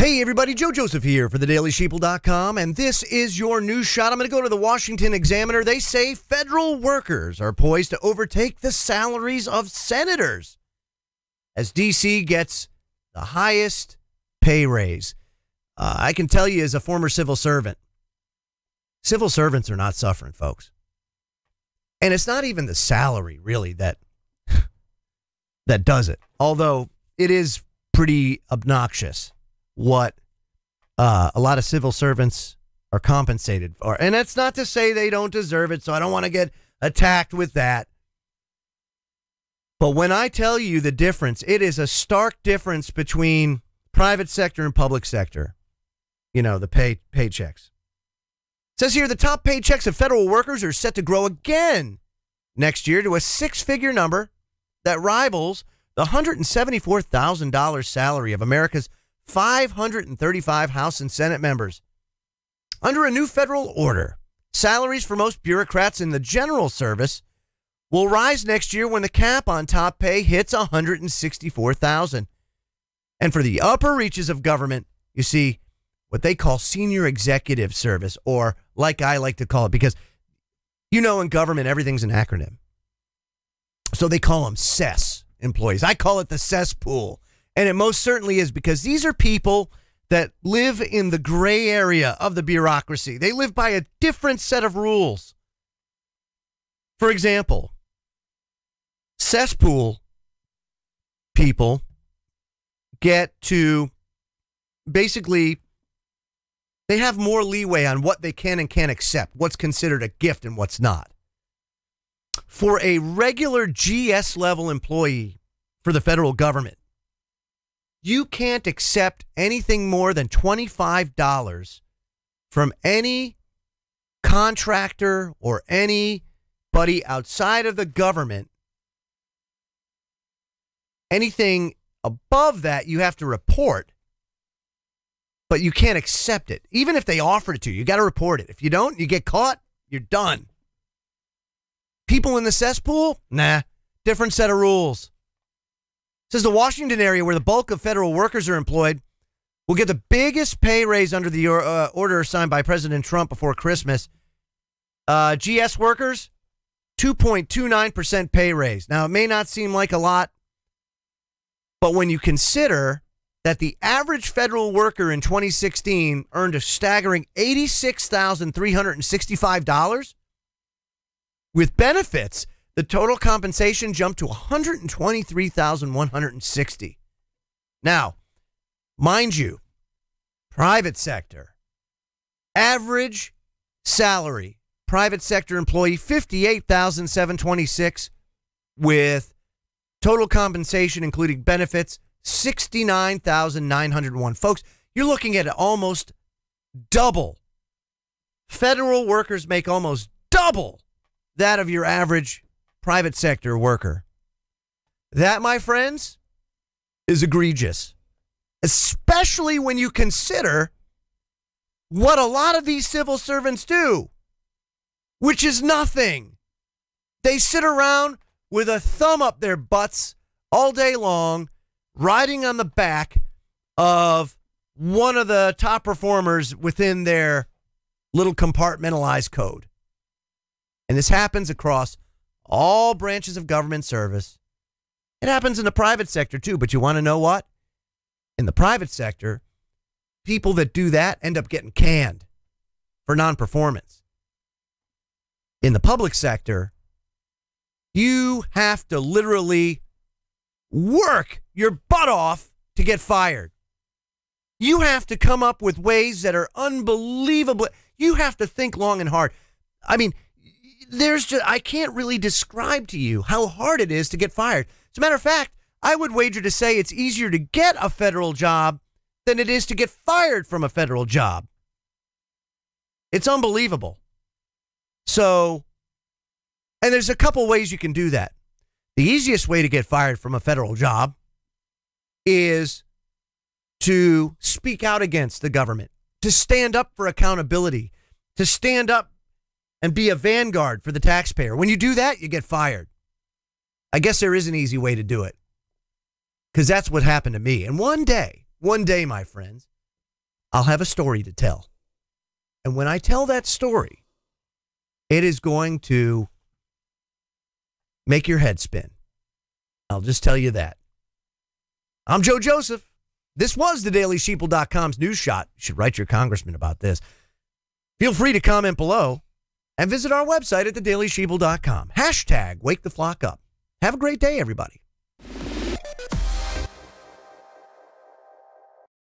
Hey everybody, Joe Joseph here for thedailysheeple.com, and this is your news shot. I'm going to go to the Washington Examiner. They say federal workers are poised to overtake the salaries of senators as D.C. gets the highest pay raise. I can tell you as a former civil servant, civil servants are not suffering, folks. And it's not even the salary, really, that does it. Although it is pretty obnoxious what a lot of civil servants are compensated for. And that's not to say they don't deserve it, so I don't want to get attacked with that. But when I tell you the difference, it is a stark difference between private sector and public sector. You know, the paychecks. It says here the top paychecks of federal workers are set to grow again next year to a six-figure number that rivals the $174,000 salary of America's 535 House and Senate members. Under a new federal order, salaries for most bureaucrats in the general service will rise next year when the cap on top pay hits $164,000. And for the upper reaches of government, you see what they call senior executive service, or like I like to call it, because you know in government everything's an acronym. So they call them CES employees. I call it the cesspool. And it most certainly is, because these are people that live in the gray area of the bureaucracy. They live by a different set of rules. For example, cesspool people get to basically, they have more leeway on what they can and can't accept, what's considered a gift and what's not. For a regular GS level employee for the federal government, you can't accept anything more than $25 from any contractor or anybody outside of the government. Anything above that, you have to report, but you can't accept it. Even if they offered it to you, you got to report it. If you don't, you get caught, you're done. People in the cesspool? Nah, different set of rules. Says the Washington area, where the bulk of federal workers are employed, will get the biggest pay raise under the order signed by President Trump before Christmas. GS workers, 2.29% pay raise. Now, it may not seem like a lot, but when you consider that the average federal worker in 2016 earned a staggering $86,365 with benefits, the total compensation jumped to $123,160. Now, mind you, private sector, average salary, private sector employee, $58,726 with total compensation, including benefits, $69,901. Folks, you're looking at almost double. Federal workers make almost double that of your average private sector worker. That, my friends, is egregious, especially when you consider what a lot of these civil servants do, which is nothing. They sit around with a thumb up their butts all day long, riding on the back of one of the top performers within their little compartmentalized code. And this happens across all branches of government service. It happens in the private sector too, but you want to know what? In the private sector, people that do that end up getting canned for non-performance. In the public sector, you have to literally work your butt off to get fired. You have to come up with ways that are unbelievable. You have to think long and hard. I mean, I can't really describe to you how hard it is to get fired. As a matter of fact, I would wager to say it's easier to get a federal job than it is to get fired from a federal job. It's unbelievable. So, and there's a couple ways you can do that. The easiest way to get fired from a federal job is to speak out against the government, to stand up for accountability, to stand up and be a vanguard for the taxpayer. When you do that, you get fired. I guess there is an easy way to do it, because that's what happened to me. And one day, my friends, I'll have a story to tell. And when I tell that story, it is going to make your head spin. I'll just tell you that. I'm Joe Joseph. This was the DailySheeple.com's news shot. You should write your congressman about this. Feel free to comment below and visit our website at thedailysheeple.com. Hashtag wake the flock up. Have a great day, everybody.